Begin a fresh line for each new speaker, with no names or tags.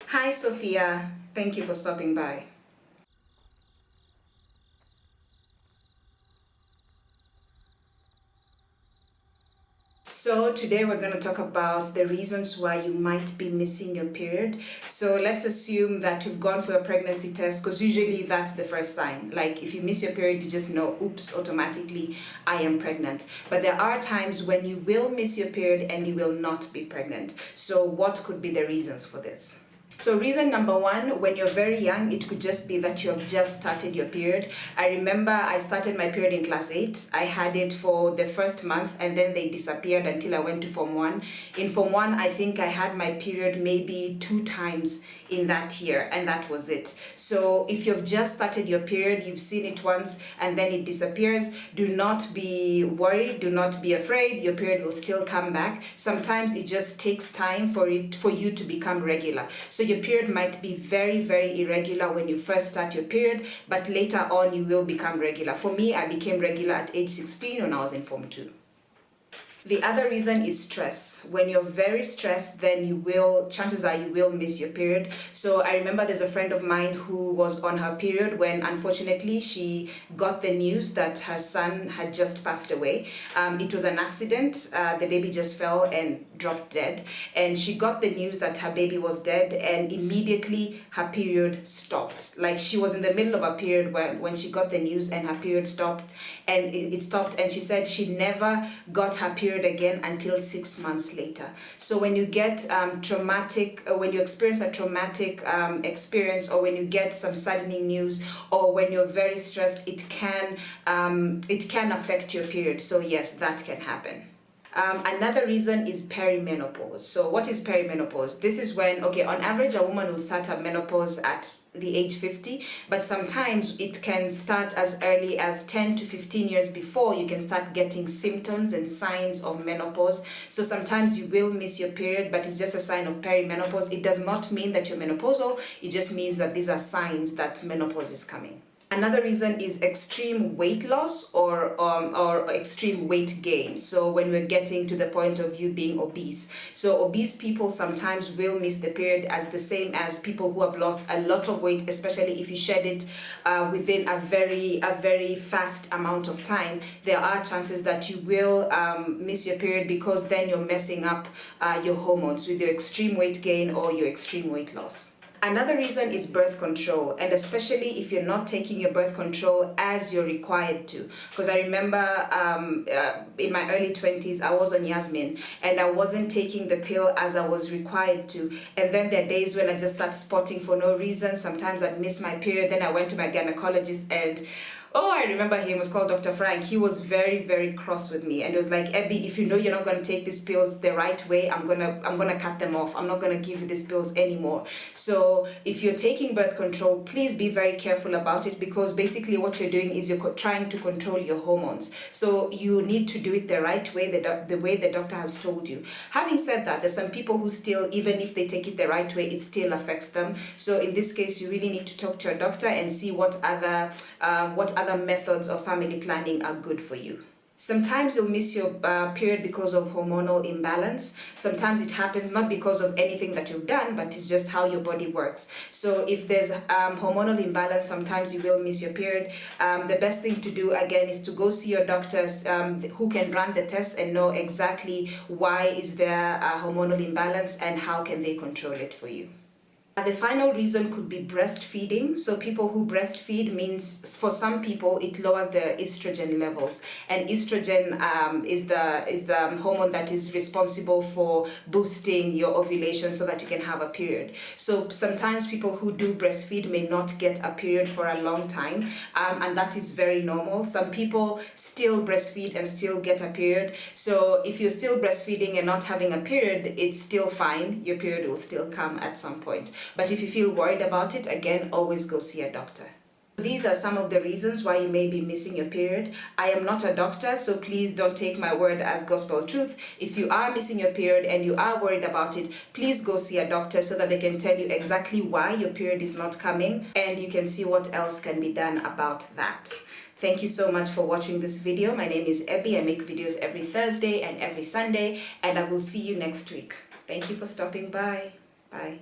Hi, Sophia. Thank you for stopping by. So today we're going to talk about the reasons why you might be missing your period. So let's assume that you've gone for a pregnancy test, because usually that's the first sign. Like if you miss your period, you just know, oops, automatically I am pregnant. But there are times when you will miss your period and you will not be pregnant. So what could be the reasons for this? So reason number one, when you're very young, it could just be that you have just started your period. I remember I started my period in class 8. I had it for the first month and then they disappeared until I went to Form 1. In Form 1, I think I had my period maybe 2 times in that year, and that was it. So if you've just started your period, you've seen it once and then it disappears, do not be worried, do not be afraid. Your period will still come back. Sometimes it just takes time for you to become regular. So your period might be very, very irregular when you first start your period, but later on you will become regular. For me, I became regular at age 16 when I was in Form 2. The other reason is stress. When you're very stressed, then chances are you will miss your period. So I remember there's a friend of mine who was on her period when unfortunately she got the news that her son had just passed away. It was an accident. The baby just fell and dropped dead. And she got the news that her baby was dead and immediately her period stopped. Like she was in the middle of a period when she got the news and her period stopped, and it stopped, and she said she never got her period again until 6 months later. So when you get when you experience a traumatic experience, or when you get some saddening news, or when you're very stressed, it can affect your period. So yes, that can happen. Another reason is perimenopause. So what is perimenopause? This is when, on average, a woman will start her menopause at the age 50, but sometimes it can start as early as 10 to 15 years before you can start getting symptoms and signs of menopause. So sometimes you will miss your period, but it's just a sign of perimenopause. It does not mean that you're menopausal. It just means that these are signs that menopause is coming. Another reason is extreme weight loss or extreme weight gain. So when we're getting to the point of you being obese. So obese people sometimes will miss the period as the same as people who have lost a lot of weight, especially if you shed it within a very fast amount of time. There are chances that you will miss your period, because then you're messing up your hormones with your extreme weight gain or your extreme weight loss. Another reason is birth control, and especially if you're not taking your birth control as you're required to. Because I remember in my early 20s, I was on Yasmin and I wasn't taking the pill as I was required to. And then there are days when I just start spotting for no reason. Sometimes I'd miss my period. Then I went to my gynecologist and I remember him, was called Dr. Frank. He was very, very cross with me, and it was like, Ebby, if you know you're not going to take these pills the right way, I'm gonna cut them off. I'm not going to give you these pills anymore. So if you're taking birth control, please be very careful about it, because basically what you're doing is you're trying to control your hormones. So you need to do it the right way, the way the doctor has told you. Having said that, there's some people who still, even if they take it the right way, it still affects them. So in this case, you really need to talk to your doctor and see what other methods of family planning are good for you. Sometimes you'll miss your period because of hormonal imbalance. Sometimes it happens not because of anything that you've done, but it's just how your body works. So if there's hormonal imbalance, sometimes you will miss your period. The best thing to do, again, is to go see your doctors who can run the tests and know exactly why is there a hormonal imbalance and how can they control it for you. The final reason could be breastfeeding. So people who breastfeed means, for some people, it lowers the estrogen levels, and estrogen is the hormone that is responsible for boosting your ovulation so that you can have a period. So sometimes people who do breastfeed may not get a period for a long time, and that is very normal. Some people still breastfeed and still get a period. So if you're still breastfeeding and not having a period, it's still fine. Your period will still come at some point. But if you feel worried about it, again, always go see a doctor. These are some of the reasons why you may be missing your period. I am not a doctor, so please don't take my word as gospel truth. If you are missing your period and you are worried about it, please go see a doctor so that they can tell you exactly why your period is not coming, and you can see what else can be done about that. Thank you so much for watching this video. My name is Ebby. I make videos every Thursday and every Sunday, and I will see you next week. Thank you for stopping by. Bye.